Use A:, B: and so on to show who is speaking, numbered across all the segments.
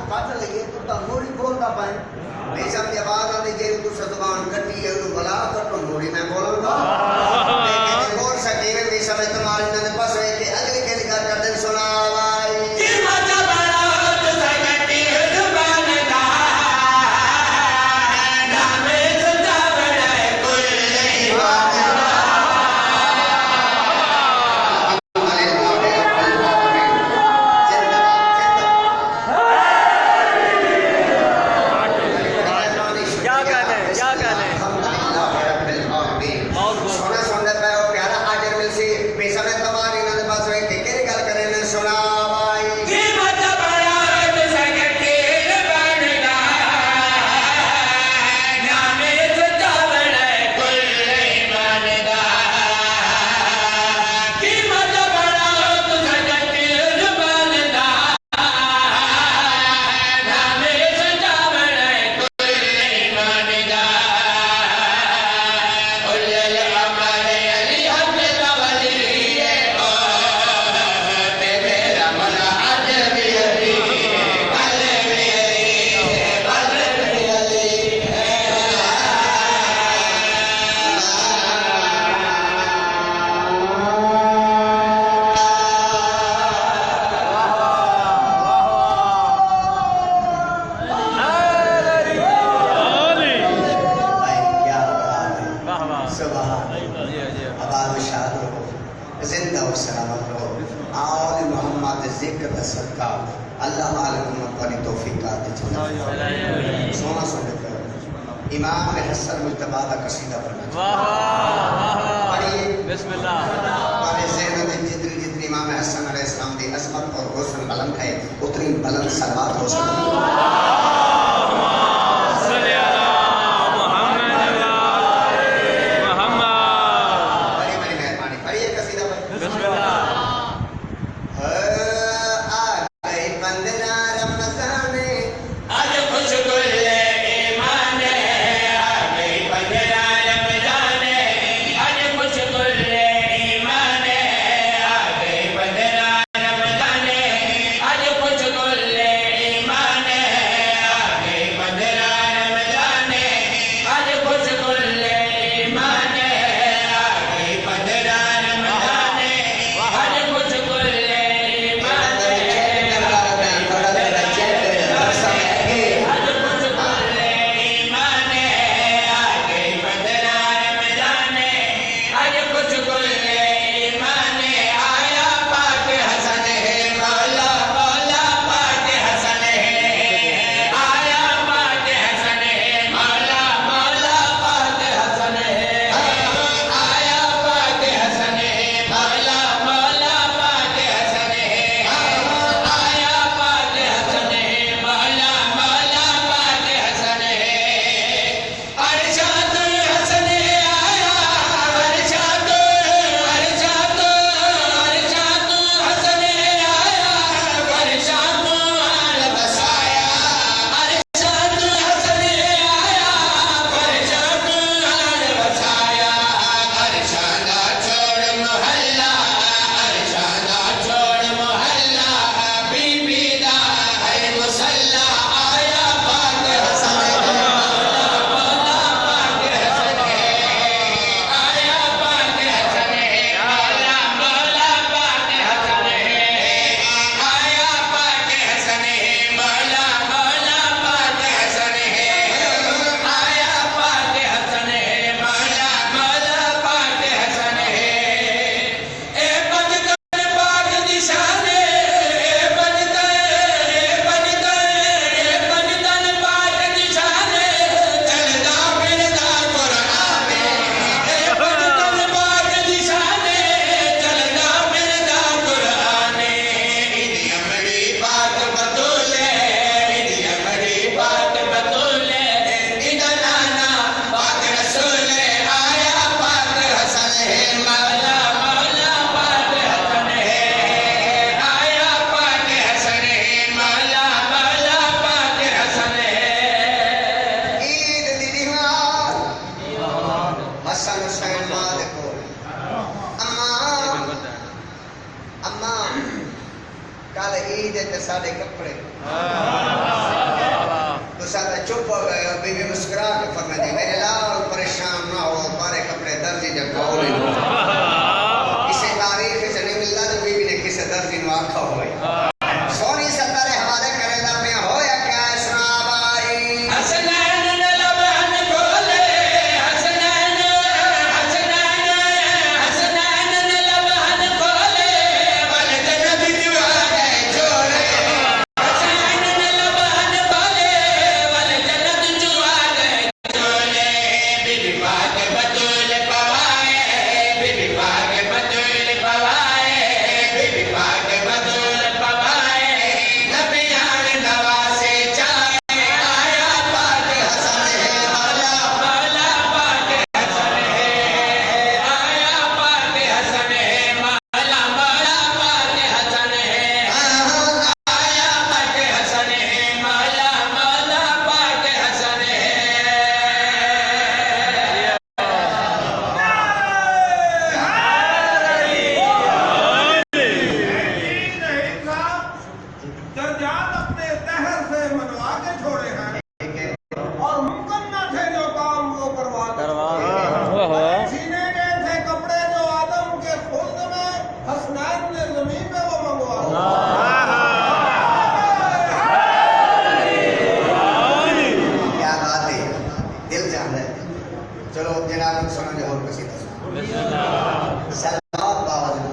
A: काट लगे तो मोड़ी बोलता पाए नहीं समझे बात आने जे तू जुबान कटी है तो भला कट मोड़ी मैं बोलूंगा लेकिन बोल सके नहीं समय तुम्हारे ने बस है कि अगली के लिए कर दे सुना भाई जी मजा बड़ा तो सकती है जुबान का नाम सजा बड़ा कोई नहीं इमाम हसन मुज्तबा का कसीदा पढ़ना वाह पढ़िए बिस्मिल्लाह हमारे ज़हन में जितनी जितनी इमाम हसन अलैहिस्सलाम की अज़मत और हुस्न बुलंद है उतनी बुलंद सलावत हो सकती है साढ़े कपड़े तो साथ चुप हो गए और बीवी मुस्कुरा के फरमाती मेरे लाल परेशान ना हो तुम्हारे कपड़े दर्जी जब खोले किसी तारीख से नहीं मिलता जो बीवी ने किसी दर्जी ने आखा हुए सोनी सतारे हवाले करेला पे हो या क्या है सुना भाई हसनैन ने लबन खोले हसनैन ने लबन खोले वल जन्नत जुआरे छोड़े हसनैन ने लबन खोले वल जन्नत जुआरे छोड़े बीबी पाक बतूल पवाए बीबी पाक बतूल पवाए बीबी पाक बतूल पवाए नबियान नवासे चाहे आया पाक हसन है मौला मौला पाक हसन है आया पाक हसन है मौला मौला पाक हसन है आया पाक हसन है मौला मौला पाक हसन है
B: नहीं था दर्जात अपने तहर से मनवा के छोड़े हैं
A: ठीक है
B: और मुमकिन न थे जो काम वो करवा छीने गए थे कपड़े जो आदम के खुल्द में हसनैन ने जमीन पे वो मंगवा
A: क्या बात है दिल जान है चलो जनाब सुनो जो और किसी सलावत बाबा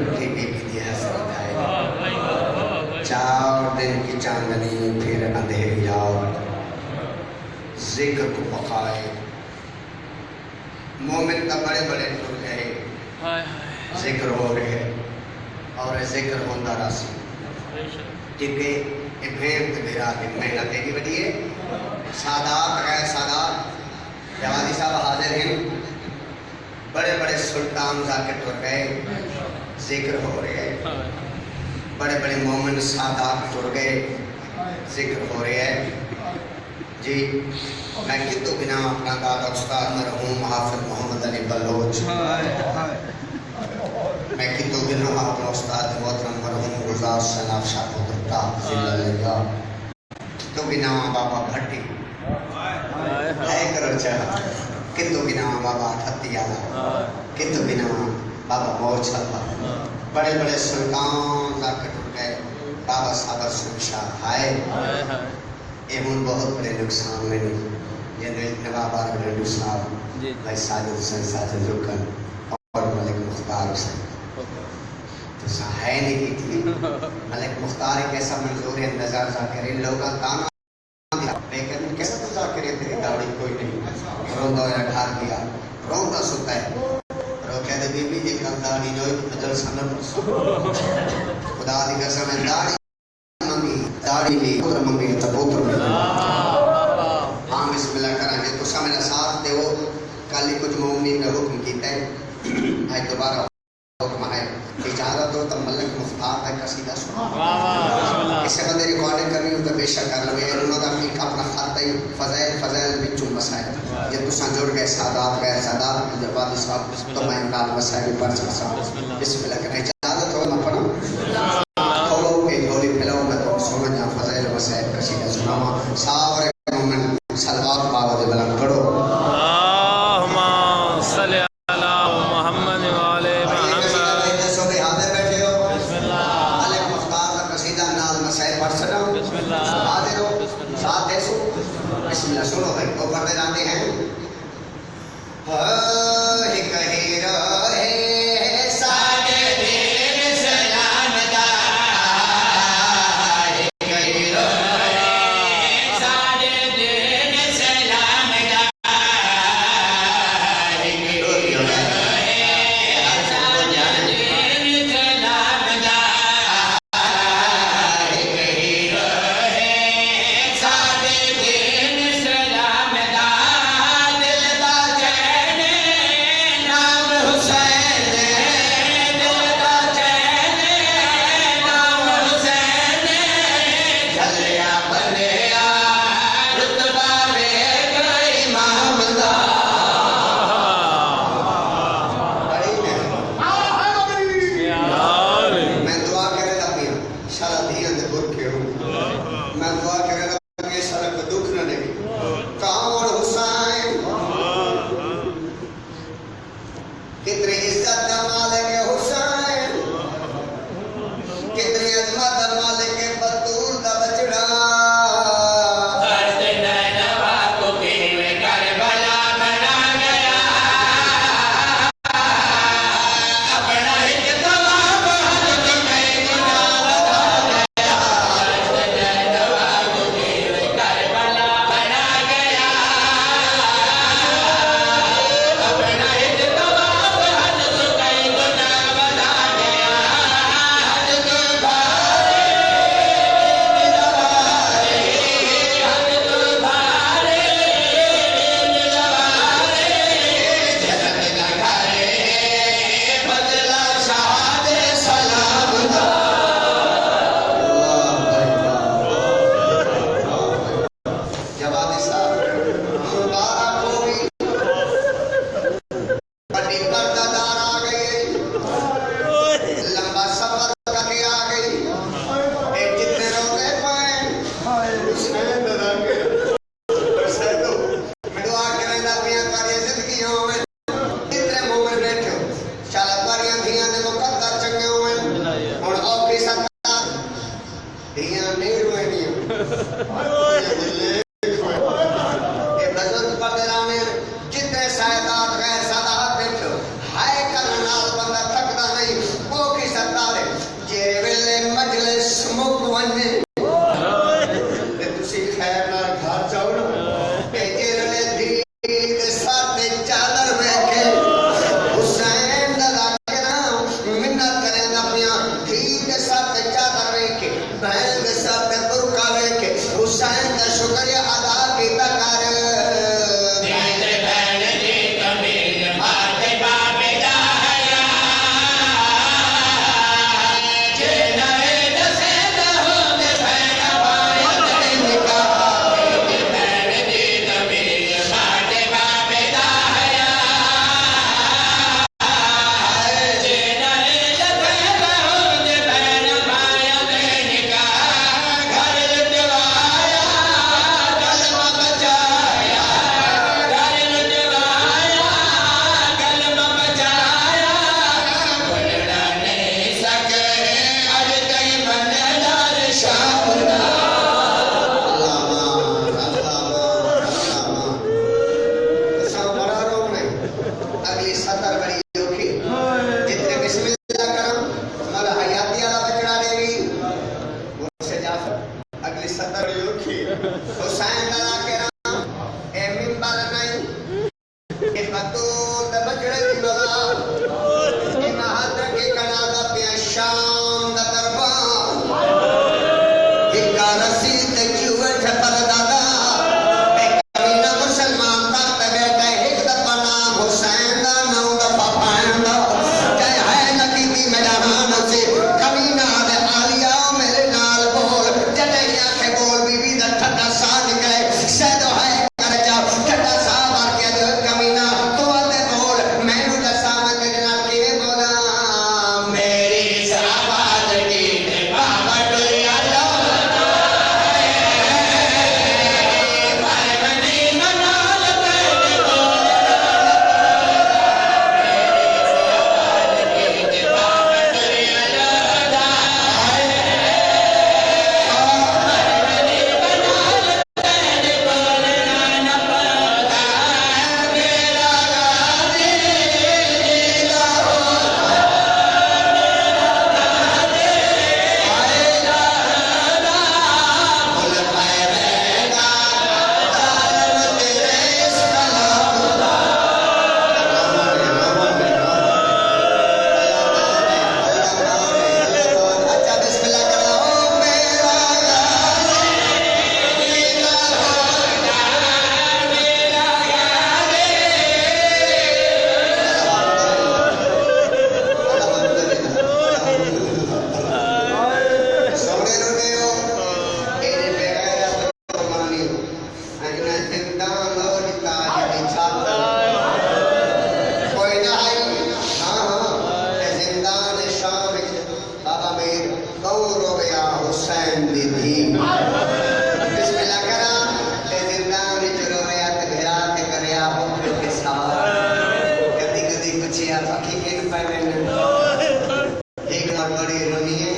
A: उठी बीबी दी हसरत है। 4 दिन की चांदनी फिर अंधेरी रात, जिक्र को पकाए मोमिन का बड़े बड़े टूट गए, जिक्र हो रहे और जिक्र होता रासी ठीक है। भेंट मेरा मेहनत तेरी बड़ी है, सादात गैर सादात जवादी साहब हाजिर हैं, बड़े बड़े सुल्तान जाके टूट गए, जिक्र हो रहे हैं। बड़े बड़े मोमिन सादात टूट गए, जिक्र हो रहे हैं जी। मैं कितों बिना अपना दादा उस्ताद मरहूम हाफिज मोहम्मद अली बलोच, मैं कितों बिना अपना उस्ताद मोहतरम मरहूम गुलजार सनाफ शाह पुत्रता जिल्ला, कितों बिना बाबा भट्टी करो चाह, कितों बिना बाबा ठतियाला, कितों बिना बाबा मोछल्ला, बड़े बड़े सुल्तान जाके टूट गए। बाबा साबर सुनशाह हाय ये हूँ बहुत बड़े नुकसान में नहीं नवाब आरगलू साहब भाई साजिद हुसैन साजिद रुकन और मलिक मुख्तार हुसैन तो है नहीं की थी। मलिक मुख्तार एक ऐसा मंजूर है नजर जाकर इन लोगों का ताना लेकिन कैसा तो जाकर तेरी दावड़ी कोई नहीं रोंदा या ढार दिया रोंदा सुता है रो कहते बीबी जी का दाढ़ी जो बदल सनम खुदा दी कसम है दाढ़ी की पुत्र मंगी तबूतर में हाँ बिस्मिल्लाह करांगे तो मेरा साथ दे वो कल ही कुछ मोमिन ने हुक्म कीता है आज दोबारा हुक्म है इजाजत हो तो मलिक मुख्तार का कसीदा सुना इससे बंदे रिकॉर्डिंग करनी हो तो बेशक कर लो यार उन्होंने अपनी अपना खाता ही फज़ैल फज़ैल बिचू मसाइल ये तुसा जुड़ गए सादात गैर सादात जवादी साहब तो मैं नाल मसाइल पढ़ सकता हूं बिस्मिल्लाह करें इजाजत हो ना पढ़ो सारे मोमिन सलवात पाओ दे बलंद पढ़ो
C: अल्लाहुम्मा सल्ली अला मुहम्मद व आले मुहम्मद।
A: दसो के हाथे बैठे हो बिस्मिल्लाह अले मुख्तार का कसीदा नाल मसाइल पढ़ सको बिस्मिल्लाह हाजिर हो साथ देसो बिस्मिल्लाह सुनो भाई वो पढ़ते जाते हैं हे कहीरा रहीम बिस्मिल्लाह करा ते जिंदान विच रोया ते भेरा ते करया भुख के साथ कदी कदी पूछया पखी किन पावे एक और बड़ी रोनी है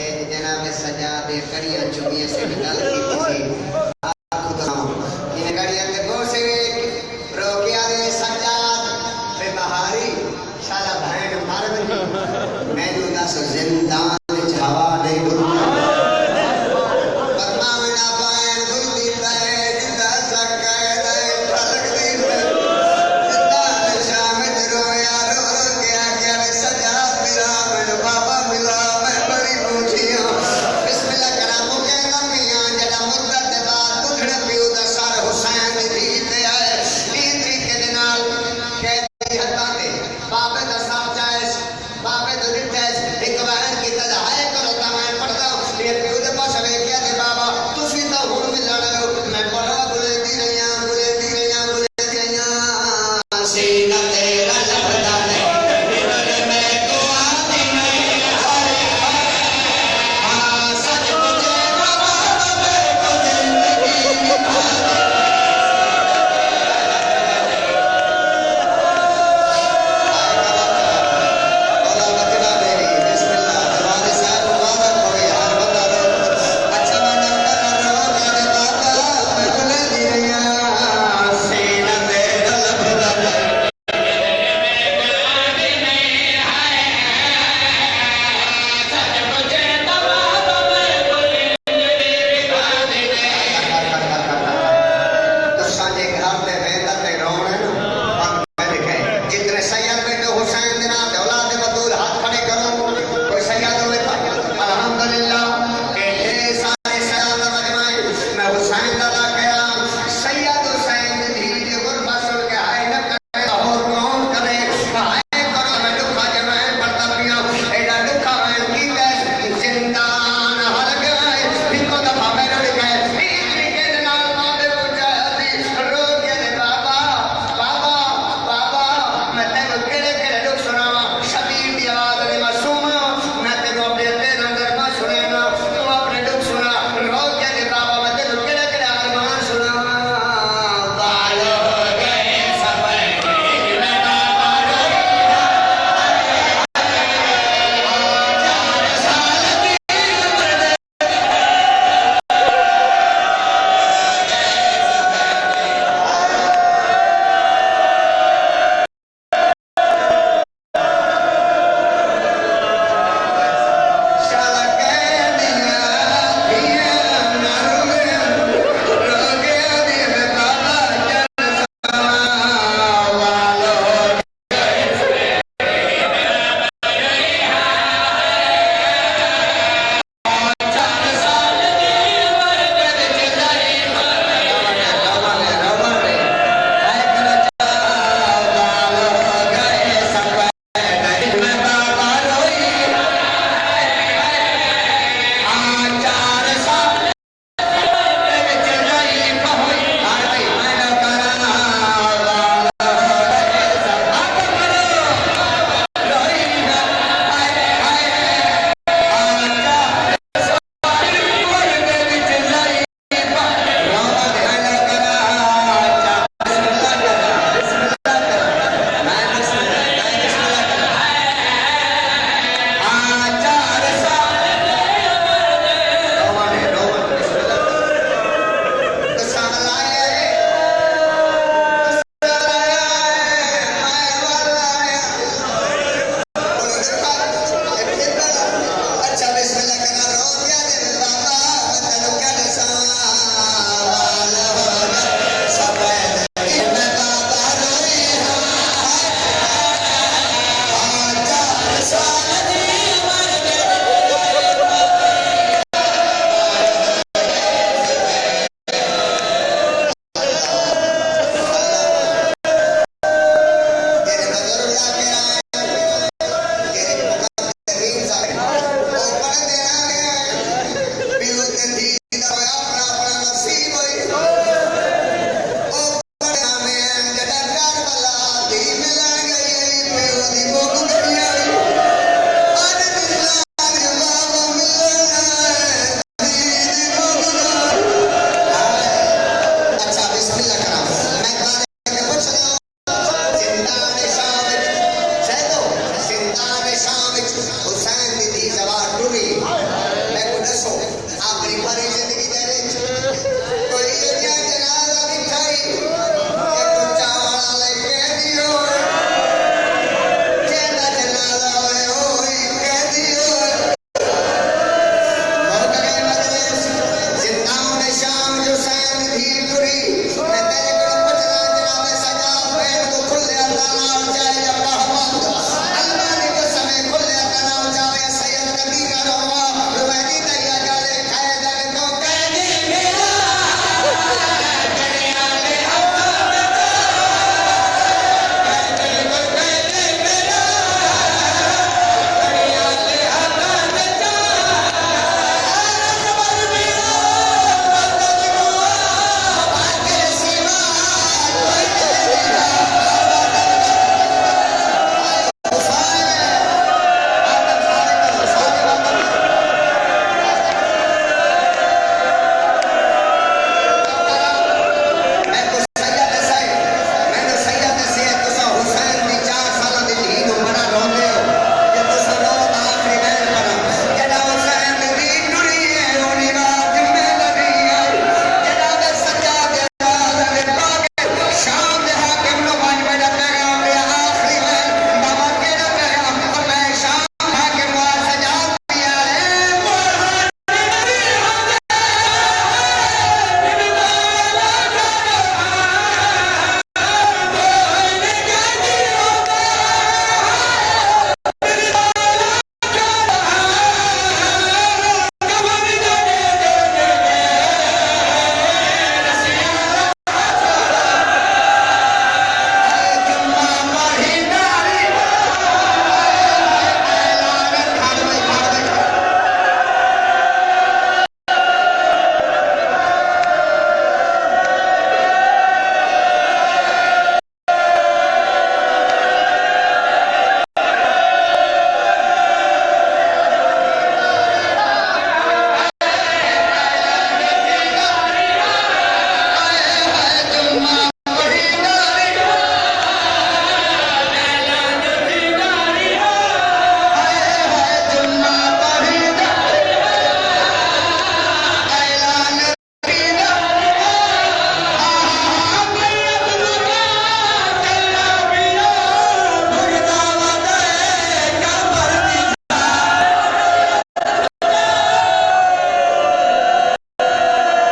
A: ए जनाब सजाद कड़ियां चुमिए से गल की थी खुदा इन कड़ियां के को से रोकिया दे सजाद पे बहारी शाला बहन मार दे मैनू दस जिंदान विच हवा दे परमावना बहन दुल्दी पे जिंदा सके दे फलक दी जिंदान शामिल रोया रो रो के सजाद मेरा मेरे बाबा मिला मैं बड़ी पूछिया बिस्मिल्लाह करा मुके मम्मियां जड़ा मुद्दत बाद दुनिया